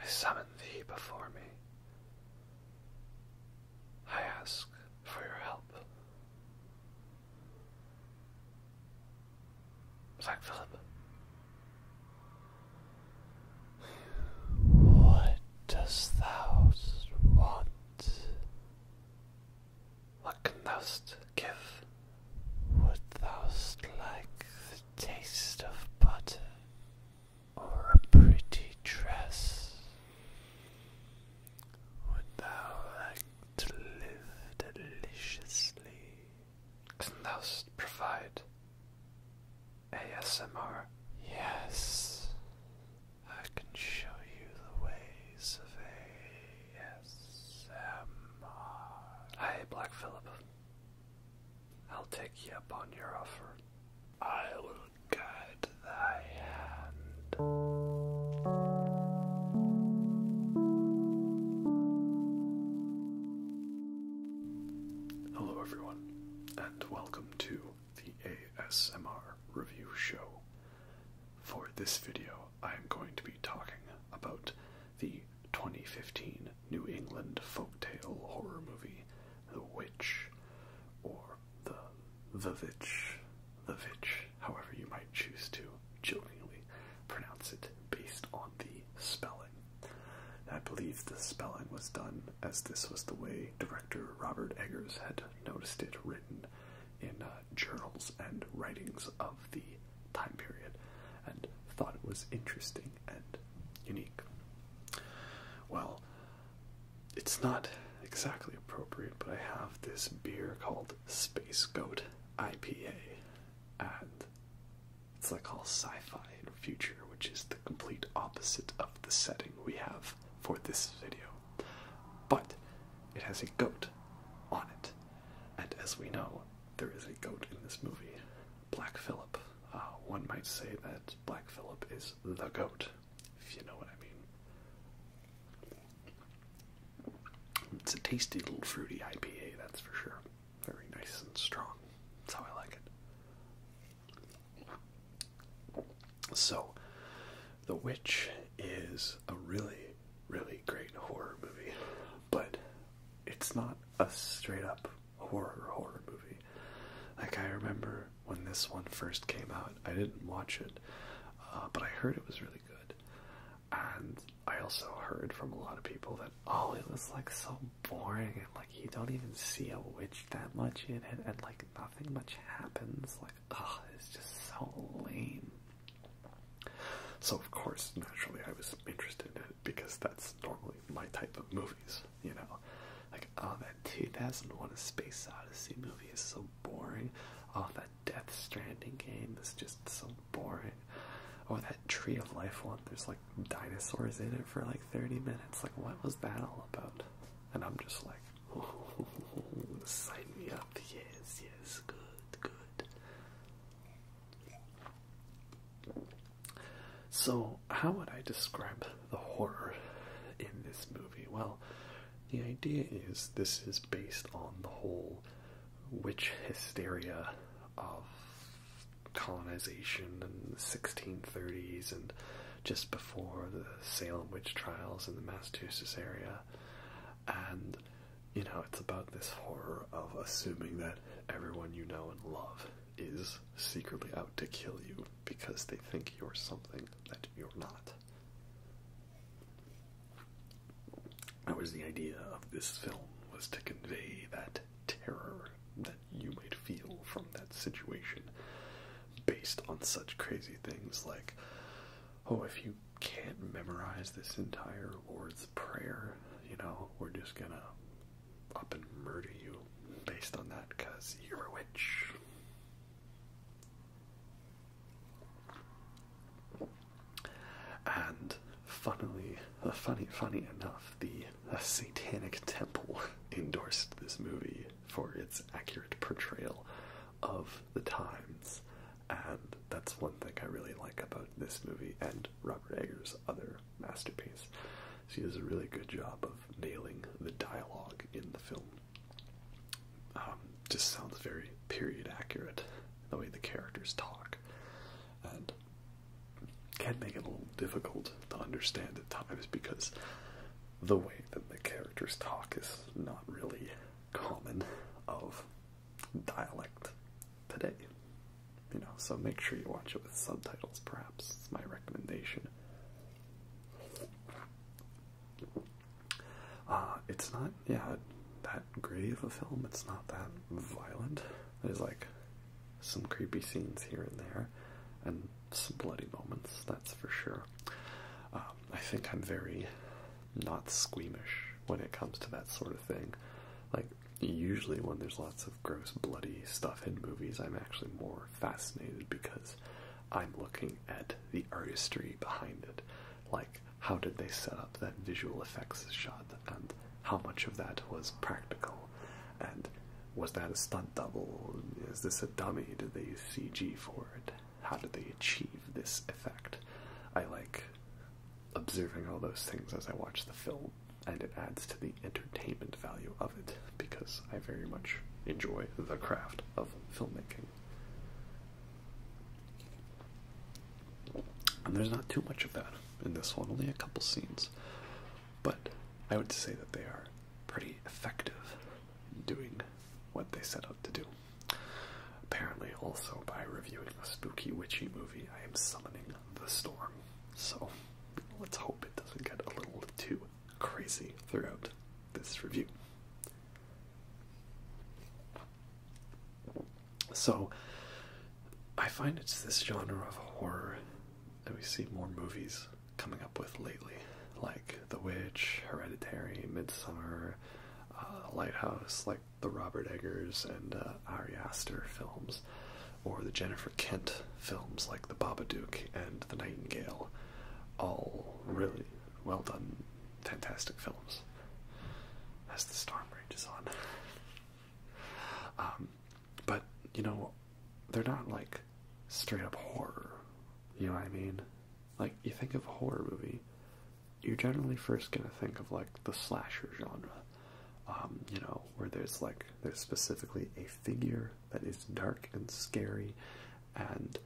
summon thee before me. I ask for your help. Black Phillip. What dost thou want? What can thou give? Would thou like the taste of butter, or a pretty dress? Would thou like to live deliciously? Can thou provide ASMR? Yes, I can show you the ways of ASMR. Hi, Black Phillip. I'll take ye up on your offer. I will guide thy hand. Hello everyone, and welcome to the ASMR review show. For this video, I am going to be talking about the 2015 New England folktale horror movie, The Witch, or the VVitch, however you might choose to jokingly pronounce it based on the spelling. I believe the spelling was done as this was the way director Robert Eggers had noticed it written in journals and writings of the time period, and thought it was interesting and unique. Well, it's not exactly appropriate, but I have this beer called Space Goat IPA, and it's like all sci-fi and future, which is the complete opposite of the setting we have for this video. But it has a goat on it, and as we know, there is a goat in this movie, Black Phillip. One might say that Black Phillip is the goat, if you know what I mean. It's a tasty little fruity IPA, that's for sure. Very nice and strong. That's how I like it. So, The Witch is a really, really great horror movie, but it's not a straight up horror movie. Like, I remember when this one first came out, I didn't watch it, but I heard it was really good. And I also heard from a lot of people that, oh, it was like so boring, and like you don't even see a witch that much in it, and like nothing much happens. Like, oh, it's just so lame. So of course, naturally, I was interested in it because that's normally my type of movies, you know. Like, oh, that 2001 A Space Odyssey movie is so boring. Oh, that Death Stranding game is just so boring. Oh, that Tree of Life one, there's like dinosaurs in it for like 30 minutes. Like, what was that all about? And I'm just like, oh, sign me up. Yes, yes, good. So, how would I describe the horror in this movie? Well, the idea is this is based on the whole witch hysteria of colonization in the 1630s and just before the Salem witch trials in the Massachusetts area. And, you know, it's about this horror of assuming that everyone you know and love is secretly out to kill you because they think you're something that you're not. That was the idea of this film, was to convey that terror that you might feel from that situation based on such crazy things like, oh, if you can't memorize this entire Lord's Prayer, you know, we're just gonna up and murder you based on that because you're a witch. And funny enough, the Satanic Temple endorsed this movie for its accurate portrayal of the times, and that's one thing I really like about this movie and Robert Eggers' other masterpiece. She does a really good job of nailing the dialogue in the film. Just sounds very period accurate, the way the characters talk, and can make it a little difficult to understand at times because the way that the characters talk is not really common of dialect today. You know, so make sure you watch it with subtitles, perhaps. It's my recommendation. It's not, that great of a film. It's not that violent. There's like some creepy scenes here and there, and some bloody moments, that's for sure. I think I'm very not squeamish when it comes to that sort of thing. Like, usually when there's lots of gross, bloody stuff in movies, I'm actually more fascinated because I'm looking at the artistry behind it. Like, how did they set up that visual effects shot, and how much of that was practical, and was that a stunt double? Is this a dummy? Did they use CG for it? How did they achieve this effect? I like observing all those things as I watch the film, and it adds to the entertainment value of it, because I very much enjoy the craft of filmmaking. And there's not too much of that in this one, only a couple scenes, but I would say that they are pretty effective in doing what they set out to do. Apparently, also, by reviewing a spooky, witchy movie, I am summoning the storm, so let's hope it doesn't get a little too crazy throughout this review. So, I find it's this genre of horror that we see more movies coming up with lately, like The Witch, Hereditary, Midsummer, Lighthouse, like the Robert Eggers and Ari Aster films, or the Jennifer Kent films like The Babadook and The Nightingale. All really well done, fantastic films, as the storm rages on. But, you know, they're not like straight up horror, you know what I mean? Like, you think of a horror movie, you're generally first gonna think of like the slasher genre, you know, where there's specifically a figure that is dark and scary and,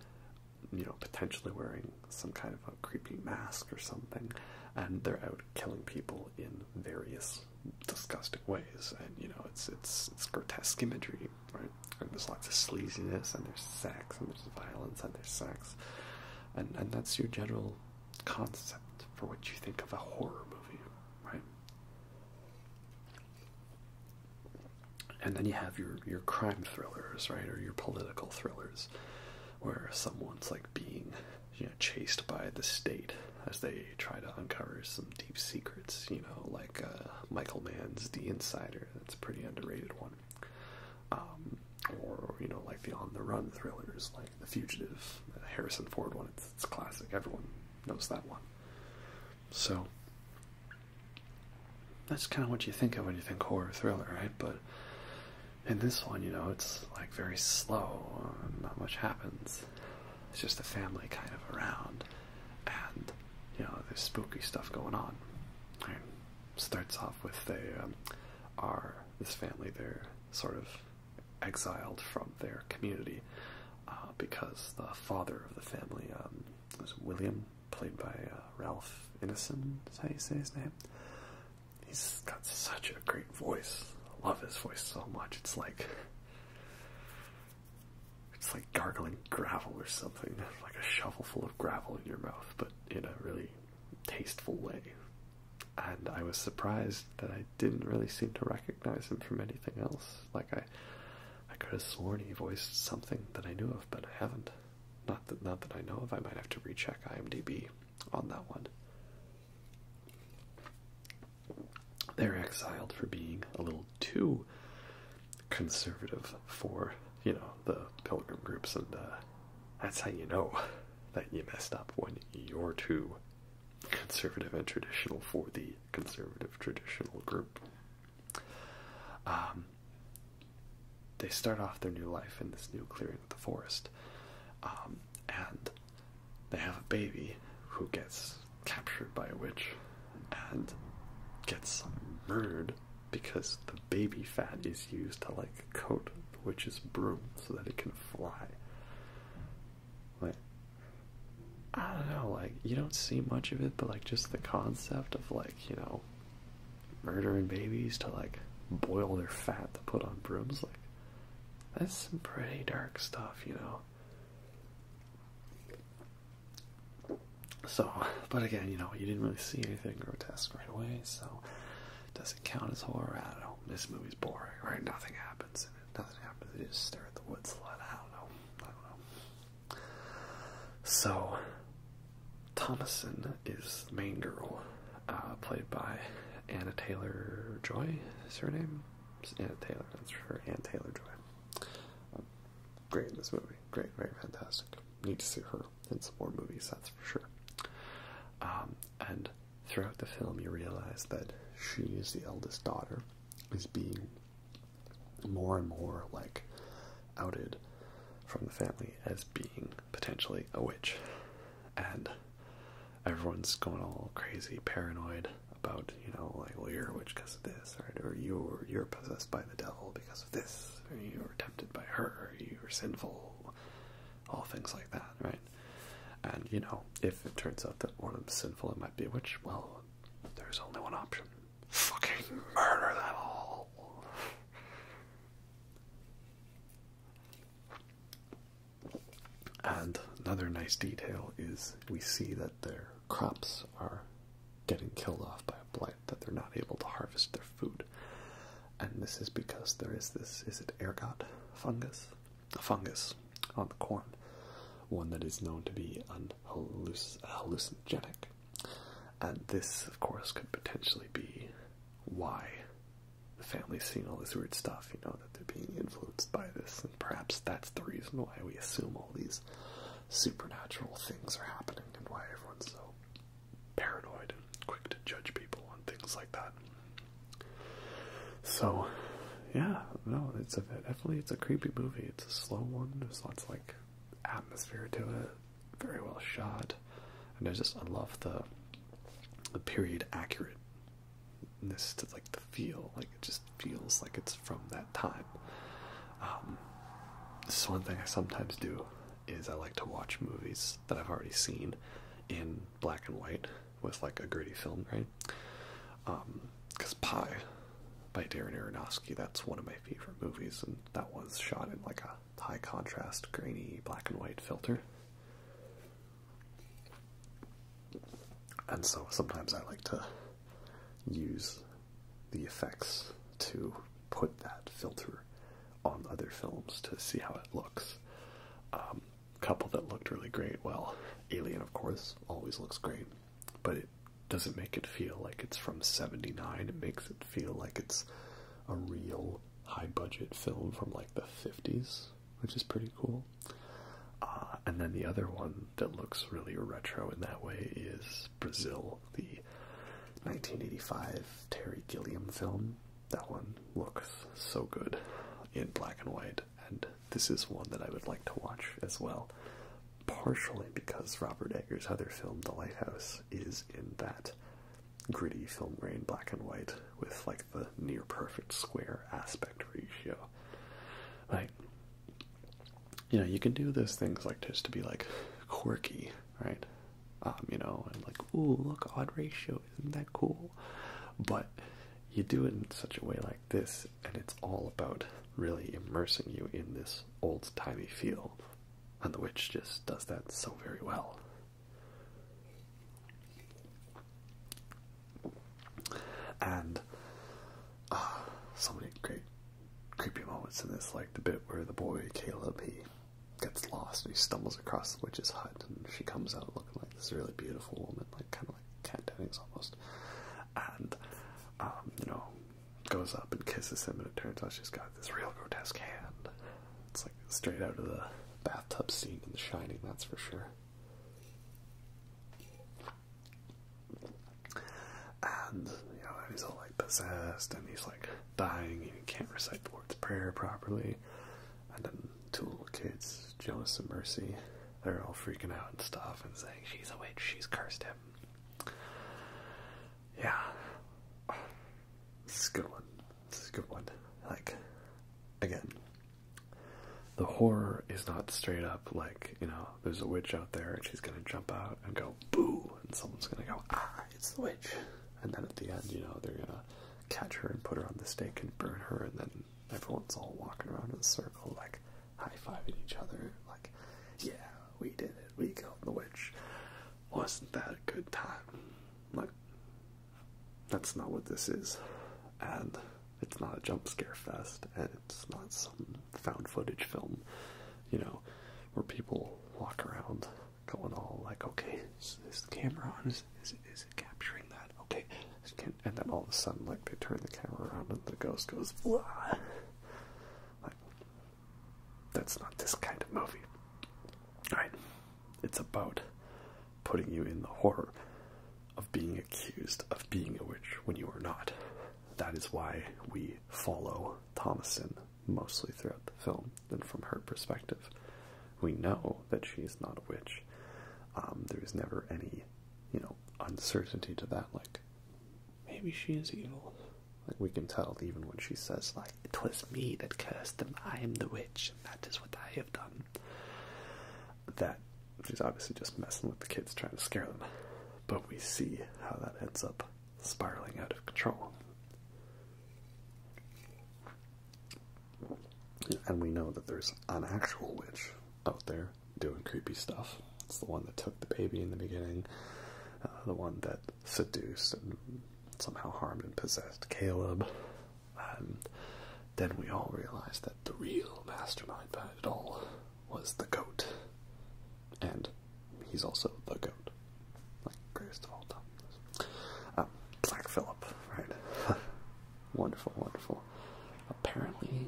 you know, potentially wearing some kind of a creepy mask or something, and they're out killing people in various disgusting ways, and, you know, it's grotesque imagery, right? And there's lots of sleaziness, and there's sex, and there's violence, and there's sex, and that's your general concept for what you think of a horror movie, right? And then you have your crime thrillers, right, or your political thrillers, where someone's like being, you know, chased by the state as they try to uncover some deep secrets, you know, like Michael Mann's The Insider. That's a pretty underrated one. Or, you know, like the on-the-run thrillers, like The Fugitive, the Harrison Ford one. It's classic. Everyone knows that one. So that's kind of what you think of when you think horror thriller, right? But in this one, you know, it's like very slow, not much happens. It's just a family kind of around, and, you know, there's spooky stuff going on. Right? Starts off with this family, they're sort of exiled from their community because the father of the family was William, played by Ralph Ineson, is how you say his name. He's got such a great voice. I love his voice so much. It's like gargling gravel or something, like a shovel full of gravel in your mouth, but in a really tasteful way. And I was surprised that I didn't really seem to recognize him from anything else. Like, I could have sworn he voiced something that I knew of, but I haven't. Not that I know of. I might have to recheck IMDb on that one. They're exiled for being a little too conservative for, you know, the pilgrim groups, and that's how you know that you messed up, when you're too conservative and traditional for the conservative traditional group. They start off their new life in this new clearing of the forest, and they have a baby who gets captured by a witch and gets murdered because the baby fat is used to, like, coat the witch's broom so that it can fly. Like, I don't know, like, you don't see much of it, but like just the concept of like, you know, murdering babies to like boil their fat to put on brooms, like that's some pretty dark stuff, you know. So, but again, you know, you didn't really see anything grotesque right away, so does it count as horror? I don't know. This movie's boring, right? Nothing happens in it. Nothing happens. You just stare at the woods a lot. I don't know. So, Thomason is the main girl, played by Anna Taylor-Joy, is her name? It's Anna Taylor, that's her, Anna Taylor-Joy. Great in this movie. Great, very fantastic. Need to see her in some more movies, that's for sure. And throughout the film you realize that she is the eldest daughter, is being more and more like outed from the family as being potentially a witch, and everyone's going all crazy paranoid about, you know, like, well, you're a witch because of this, right? Or you're possessed by the devil because of this, or you were tempted by her, or you were sinful, all things like that, right? And, you know, if it turns out that one of them's sinful, it might be a witch, well, there's only one option. Fucking murder them all. And another nice detail is we see that their crops are getting killed off by a blight, that they're not able to harvest their food. And this is because there is this, is it ergot fungus? A fungus on the corn. One that is known to be hallucinogenic. And this, of course, could potentially be why the family's seeing all this weird stuff, you know, that they're being influenced by this. And perhaps that's the reason why we assume all these supernatural things are happening and why everyone's so paranoid and quick to judge people and things like that. So, yeah, no, definitely it's a creepy movie. It's a slow one. There's lots of, like, atmosphere to it, very well shot, and I love the period accurateness to like the feel, like it just feels like it's from that time. This is one thing I sometimes do, is I like to watch movies that I've already seen in black and white with like a gritty film grain. Because Pi by Darren Aronofsky, that's one of my favorite movies, and that was shot in like a high contrast, grainy black and white filter. And so sometimes I like to use the effects to put that filter on other films to see how it looks. A couple that looked really great, well, Alien, of course, always looks great, but it doesn't make it feel like it's from '79. It makes it feel like it's a real high-budget film from like the 50s, which is pretty cool. And then the other one that looks really retro in that way is Brazil, the 1985 Terry Gilliam film. That one looks so good in black and white, and this is one that I would like to watch as well, partially because Robert Eggers' other film, The Lighthouse, is in that gritty film grain black and white with like the near perfect square aspect ratio. Like, you know, you can do those things like just to be like quirky, right? You know, and like, ooh, look, odd ratio, isn't that cool? But you do it in such a way like this, and it's all about really immersing you in this old-timey feel, and The Witch just does that so very well. And so many great creepy moments in this, like the bit where the boy Caleb, he gets lost and he stumbles across the witch's hut, and she comes out looking like this really beautiful woman, like kind of like Kat Dennings almost, and you know, goes up and kisses him, and it turns out she's got this real grotesque hand. It's like straight out of the bathtub scene in The Shining, that's for sure. And you know, he's all like possessed, and he's like dying, and he can't recite the Lord's Prayer properly. And then two little kids, Jonas and Mercy, they're all freaking out and stuff and saying, she's a witch, she's cursed him. Yeah. This is a good one. This is a good one. Like, again, the horror is not straight up like, you know, there's a witch out there and she's gonna jump out and go boo, and someone's gonna go, ah, it's the witch. And then at the end, you know, they're gonna catch her and put her on the stake and burn her, and then everyone's all walking around in a circle, like high-fiving each other, like, yeah, we did it, we killed the witch. Wasn't that a good time? Like, that's not what this is. And it's not a jump scare fest, and it's not some found footage film, you know, where people walk around going all like, okay, is the camera on? Is it capturing that? Okay. And then all of a sudden, like, they turn the camera around and the ghost goes, blah. Like, that's not this kind of movie. Right? It's about putting you in the horror of being accused of being a witch when you are not. That is why we follow Thomasin mostly throughout the film, and from her perspective. We know that she is not a witch. There is never any, you know, uncertainty to that, like, maybe she is evil. Like, we can tell even when she says, like, it was me that cursed them, I am the witch, and that is what I have done. That she's obviously just messing with the kids, trying to scare them. But we see how that ends up spiraling out of control. And we know that there's an actual witch out there doing creepy stuff. It's the one that took the baby in the beginning, the one that seduced and somehow harmed and possessed Caleb. And then we all realized that the real mastermind behind it all was the goat. And he's also the goat. Like, greatest of all time. Black Phillip, right? Wonderful, wonderful. Apparently,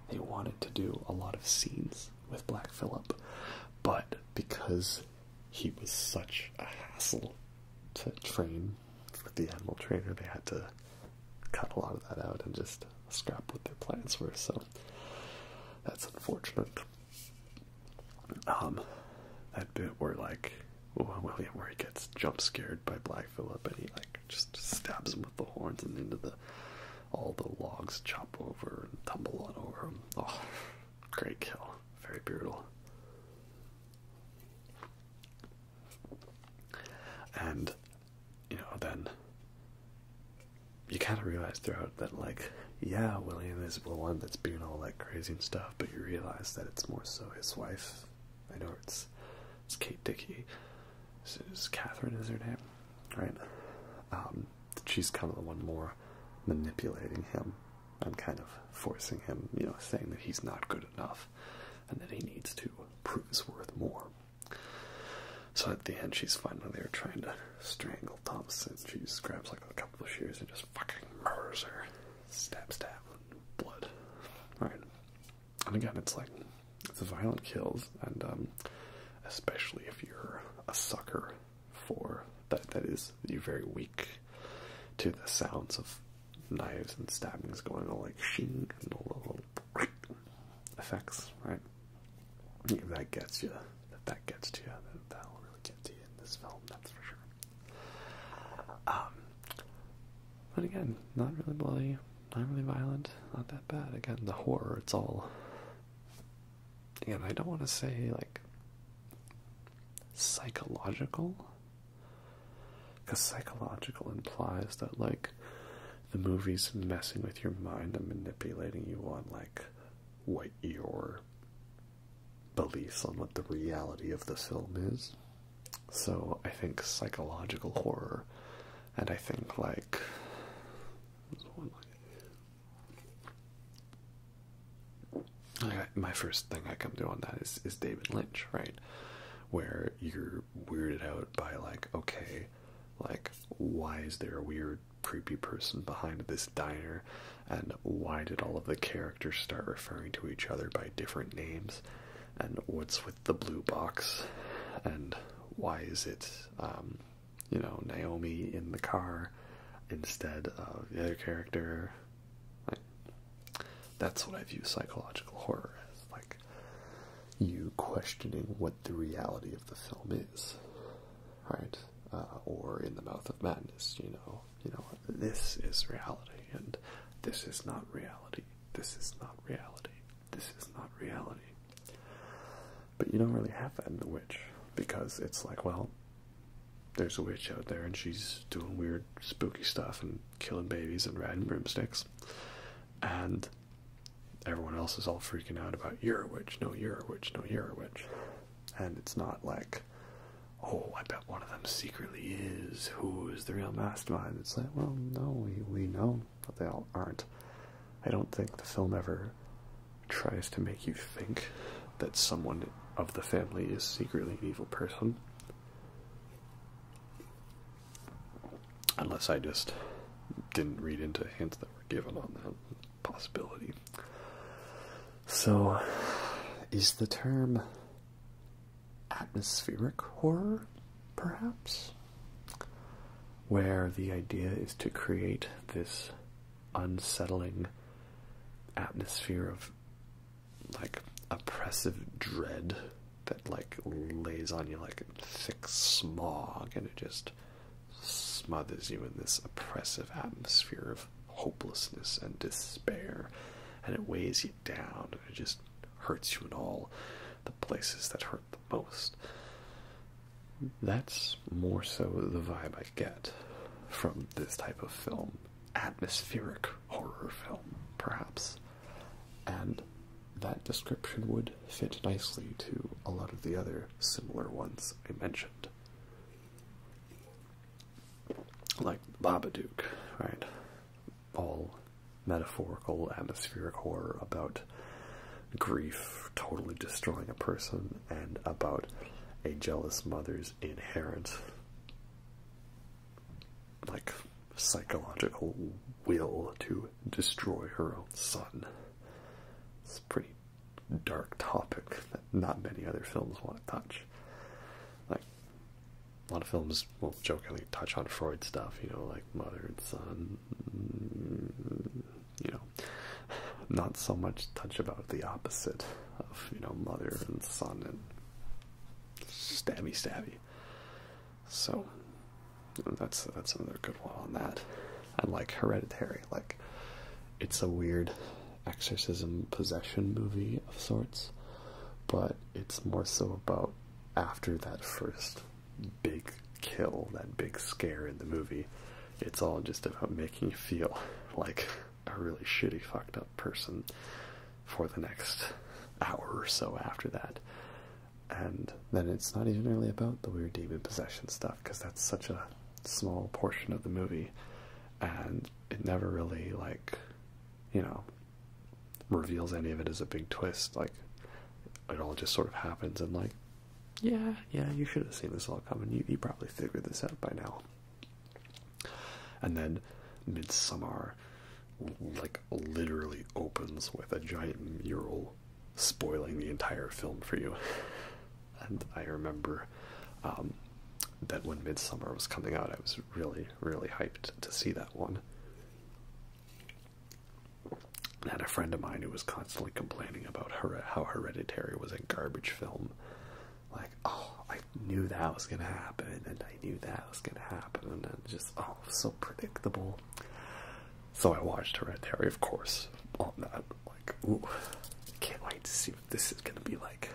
they wanted to do a lot of scenes with Black Phillip, but because he was such a hassle to train with the animal trainer, they had to cut a lot of that out and just scrap what their plans were, so that's unfortunate. That bit where, like, William, where he gets jump scared by Black Phillip and he, like, just stabs him with the horns and into all the logs chop over and tumble on over him. Oh, great kill. Very brutal. And, you know, then you kind of realize throughout that, like, yeah, William is the one that's being all, like, crazy and stuff, but you realize that it's more so his wife. I know it's Kate Dickey. Catherine is her name, right? She's kind of the one more manipulating him and kind of forcing him, you know, saying that he's not good enough and that he needs to prove his worth more. So at the end, she's finally there trying to strangle Thomasin. She just grabs like a couple of shears and just fucking murders her. Stab, stab, blood. Right. And again, it's like, it's violent kills, and especially if you're a sucker for that is, you're very weak to the sounds of knives and stabbings going on, like shing and all the little effects, right? If that gets you, that gets to you, that'll really get to you in this film, that's for sure. But again, not really bloody, not really violent, not that bad. Again, the horror, it's all, again, I don't want to say, like, psychological, because psychological implies that, like, the movie's messing with your mind and manipulating you on, like, what your beliefs on what the reality of the film is. So I think psychological horror, and I think, like, my first thing I come to on that is David Lynch, right? Where you're weirded out by, like, okay, like, why is there a weird, creepy person behind this diner, and why did all of the characters start referring to each other by different names, and what's with the blue box, and why is it, you know, Naomi in the car instead of the other character? Like, that's what I view psychological horror as, like, you questioning what the reality of the film is, right? Or in the Mouth of Madness, you know, this is reality, and this is not reality. This is not reality. This is not reality. But you don't really have that in The Witch, because it's like, well, there's a witch out there and she's doing weird spooky stuff and killing babies and riding broomsticks, and everyone else is all freaking out about, you're a witch, no you're a witch, no you're a witch. And it's not like, oh, I bet one of them secretly is, who is the real mastermind. It's like, well, no, we know that they all aren't. I don't think the film ever tries to make you think that someone of the family is secretly an evil person. Unless I just didn't read into hints that were given on that possibility. So, is the term atmospheric horror, perhaps? Where the idea is to create this unsettling atmosphere of, like, oppressive dread that, like, lays on you like thick smog, and it just smothers you in this oppressive atmosphere of hopelessness and despair, and it weighs you down, and it just hurts you in all the places that hurt the most. That's more so the vibe I get from this type of film. Atmospheric horror film, perhaps. And that description would fit nicely to a lot of the other similar ones I mentioned. Like Babadook, right? All metaphorical atmospheric horror about grief totally destroying a person, and about a jealous mother's inherent, like, psychological will to destroy her own son. It's a pretty dark topic that not many other films want to touch. Like, a lot of films will jokingly touch on Freud stuff, you know, like mother and son, you know, not so much touch about the opposite of, you know, mother and son and stabby. So, that's another good one on that. And like Hereditary, like, it's a weird exorcism possession movie of sorts, but it's more so about after that first big kill, that big scare in the movie, it's all just about making you feel like a really shitty, fucked up person for the next hour or so after that. And then it's not even really about the weird demon possession stuff, because that's such a small portion of the movie, and it never really, like, you know, reveals any of it as a big twist. Like, it all just sort of happens, and like, yeah, you should have seen this all coming. You probably figured this out by now. And then Midsommar, like, literally opens with a giant mural spoiling the entire film for you. And I remember that when Midsommar was coming out, I was really, really hyped to see that one. I had a friend of mine who was constantly complaining about how Hereditary was a garbage film. Like, oh, I knew that was going to happen, and I knew that was going to happen, and then just, oh, so predictable. So I watched Hereditary, of course, on that, like, ooh, can't wait to see what this is going to be like.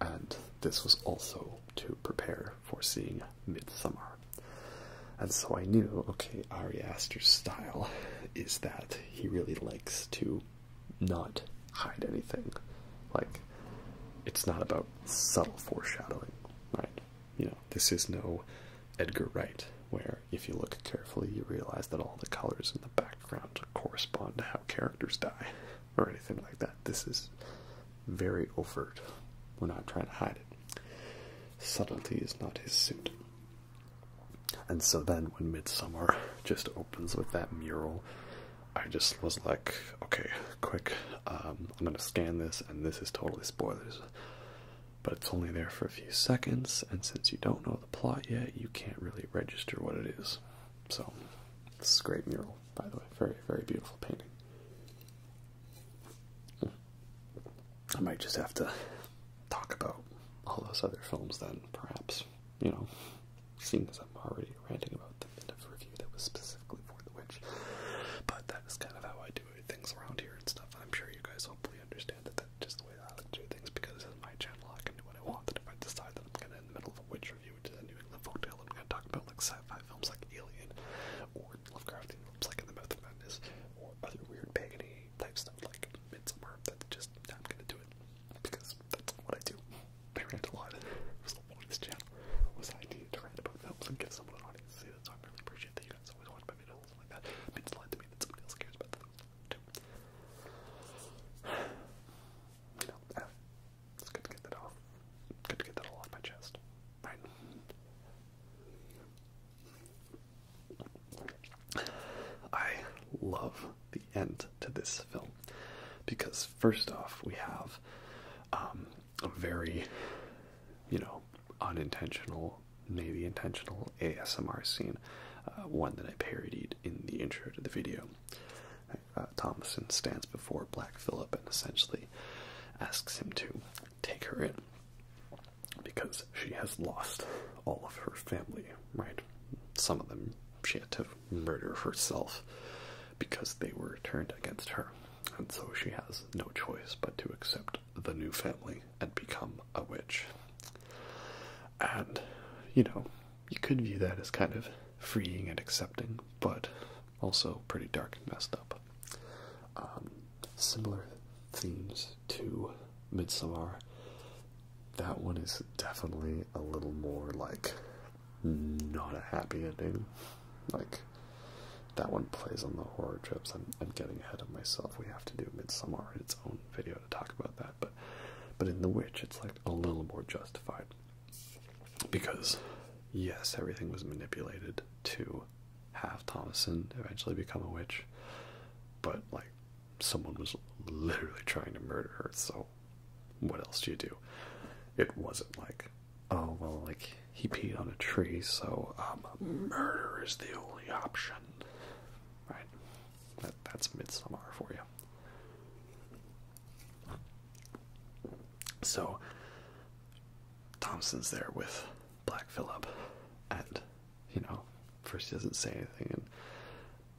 And this was also to prepare for seeing Midsommar. And so I knew, okay, Ari Aster's style is that he really likes to not hide anything. Like, it's not about subtle foreshadowing, right? You know, this is no Edgar Wright, where if you look carefully, you realize that all the colors in the background correspond to how characters die, or anything like that. This is very overt. We're not trying to hide it. Subtlety is not his suit. And so then when Midsommar just opens with that mural, I just was like, okay, quick, I'm going to scan this, and this is totally spoilers. But it's only there for a few seconds, and since you don't know the plot yet, you can't really register what it is. So, this is a great mural, by the way. Very, very beautiful painting. I might just have to talk about all those other films then, perhaps, you know, seeing as I'm already ranting about the bit of review that was specifically for The Witch. But that is kind of how I do things around here and stuff. I'm sure you guys hopefully understand that that's just the way I like to do things, because this is my channel. I can do what because first off, we have a very, unintentional, maybe intentional ASMR scene, one that I parodied in the intro to the video. Thomason stands before Black Phillip and essentially asks him to take her in because she has lost all of her family, right? Some of them she had to murder herself because they were turned against her, and so she has no choice but to accept the new family and become a witch. And, you could view that as kind of freeing and accepting, but also pretty dark and messed up. Similar themes to Midsommar. That one is definitely a little more like not a happy ending. Like, that one plays on the horror trips. I'm getting ahead of myself. We have to do Midsommar in its own video to talk about that. But in The Witch, it's like a little more justified. Because, yes, everything was manipulated to have Thomason eventually become a witch. But, like, someone was literally trying to murder her, so what else do you do? It wasn't like, oh, well, like, he peed on a tree, so murder is the only option. Right? That's Midsommar for you. So, Thompson's there with Black Phillip, and, first he doesn't say anything,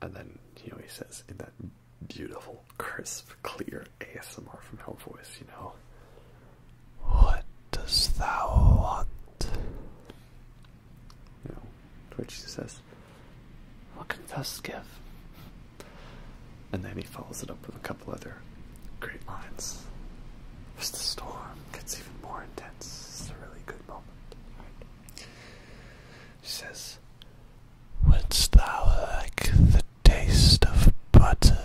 and then, he says in that beautiful, crisp, clear ASMR from Hell voice, what dost thou want? To which he says, what canst thou give? And then he follows it up with a couple other great lines. As the storm gets even more intense, it's a really good moment. Right? He says, wouldst thou like the taste of butter?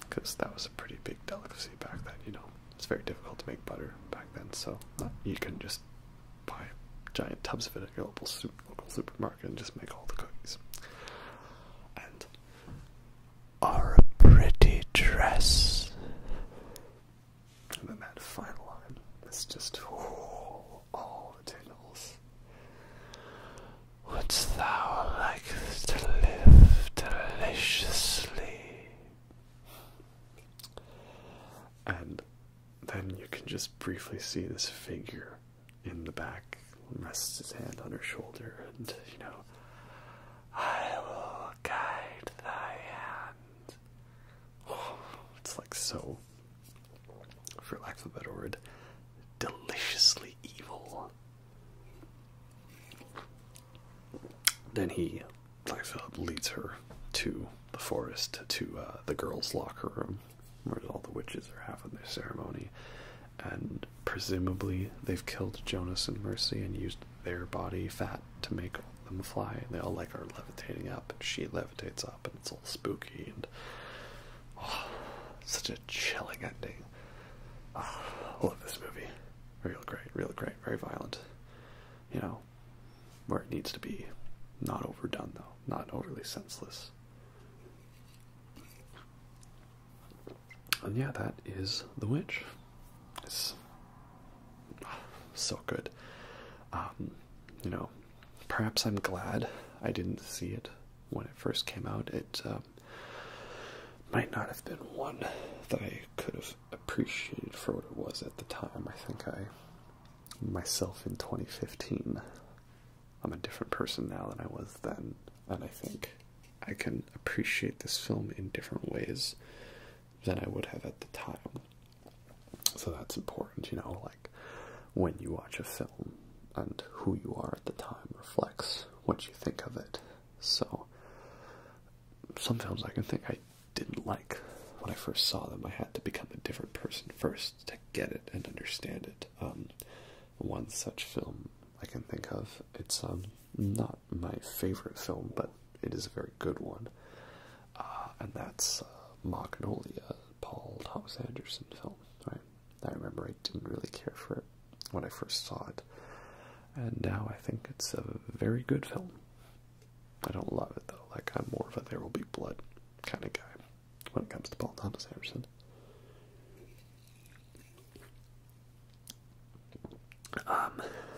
Because that was a pretty big delicacy back then, It's very difficult to make butter back then, so you can just buy giant tubs of it at your local supermarket and just make all the cookies. And are a pretty dress. And then that final line, it's just all the tingles. Wouldst thou like to live deliciously? And then you can just briefly see this figure in the back, rests his hand on her shoulder, and, I will guide thy hand. Oh, it's like so, for lack of a better word, deliciously evil. Then Black Phillip leads her to the forest, to the girls' locker room, where all the witches are having their ceremony, and presumably they've killed Jonas and Mercy and used their body fat to make them fly, and they all are levitating up, and she levitates up, and it's all spooky, and such a chilling ending. I love this movie. Real great, very violent. Where it needs to be. Not overdone, though. Not overly senseless. And yeah, that is The Witch. It's so good. Perhaps I'm glad I didn't see it when it first came out. It might not have been one that I could have appreciated for what it was at the time. I think myself in 2015, I'm a different person now than I was then, and I think I can appreciate this film in different ways than I would have at the time. So that's important, like when you watch a film and who you are at the time reflects what you think of it. So some films I can think I didn't like when I first saw them. I had to become a different person first to get it and understand it. One such film I can think of, it's not my favorite film, but it is a very good one, and that's Magnolia, Paul Thomas Anderson film, right? I remember I didn't really care for it when I first saw it, and now I think it's a very good film. I don't love it, though. I'm more of a There Will Be Blood kind of guy when it comes to Paul Thomas Anderson.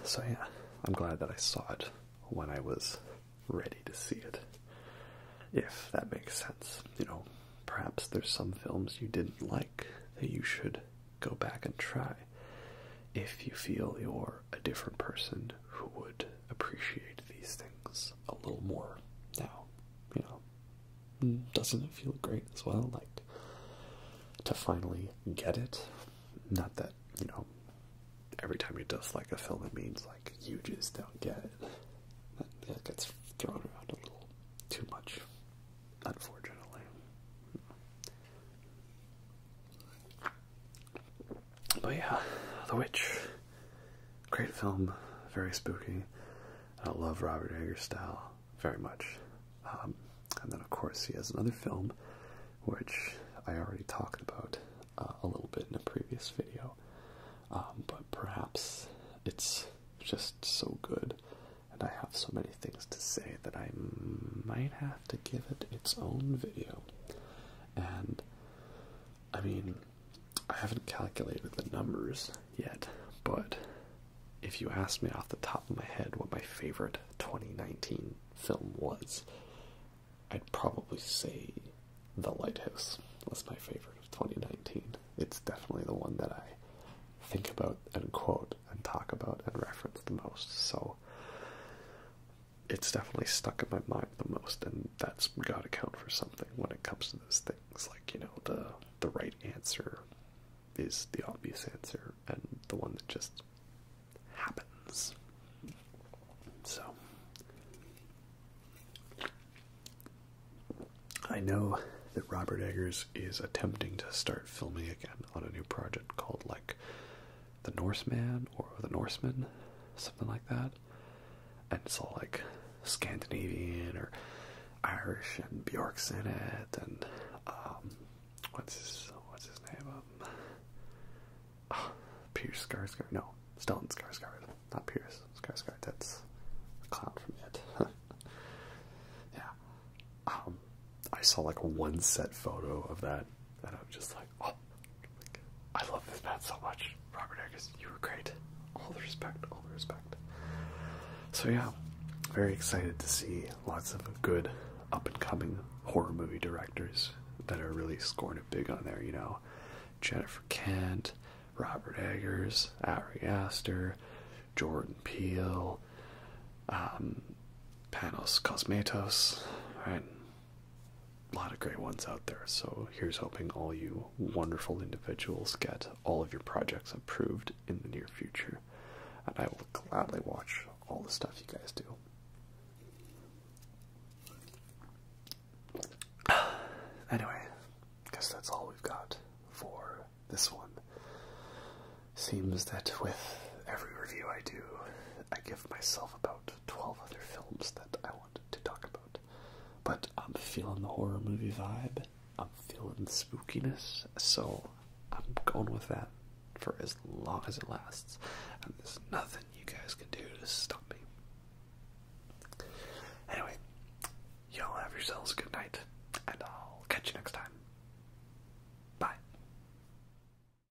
So yeah, I'm glad that I saw it when I was ready to see it. If that makes sense. You know, perhaps there's some films you didn't like that you should go back and try if you feel you're a different person who would appreciate these things a little more now. You know, doesn't it feel great as well, like, to finally get it? Not that, you know, every time you dislike a film it means, like, you just don't get it. That gets thrown around a little too much, unfortunately. But yeah, The Witch, great film, very spooky. I love Robert Eggers' style very much. And then of course he has another film which I already talked about a little bit in a previous video, but perhaps it's just so good and I have so many things to say that I might have to give it its own video. And I mean, I haven't calculated the numbers yet, but if you asked me off the top of my head what my favorite 2019 film was, I'd probably say The Lighthouse was my favorite of 2019. It's definitely the one that I think about and quote and talk about and reference the most, so it's definitely stuck in my mind the most, and that's gotta count for something when it comes to those things. Like, you know, the right answer is the obvious answer, and the one that just happens. So I know that Robert Eggers is attempting to start filming again on a new project called, like, The Norseman or The Norseman, something like that. And it's all like Scandinavian or Irish, and Bjork's in it, and what's his name? Pierce Skarsgård? No, Stellan Skarsgård, not Pierce Skarsgård. That's the clown from it. Yeah. I saw like one set photo of that, and I'm just like, oh, I love this man so much. Robert Eggers, you were great. All the respect, all the respect. So yeah, very excited to see lots of good up-and-coming horror movie directors that are really scoring it big on there, you know. Jennifer Kent, Robert Eggers, Ari Aster, Jordan Peele, Panos Cosmatos, right? A lot of great ones out there, so here's hoping all you wonderful individuals get all of your projects approved in the near future, and I will gladly watch all the stuff you guys do. Anyway, I guess that's all we've got for this one. Seems that with every review I do, I give myself about 12 other films that I wanted to talk about. But I'm feeling the horror movie vibe, I'm feeling the spookiness, so I'm going with that for as long as it lasts. And there's nothing you guys can do to stop me.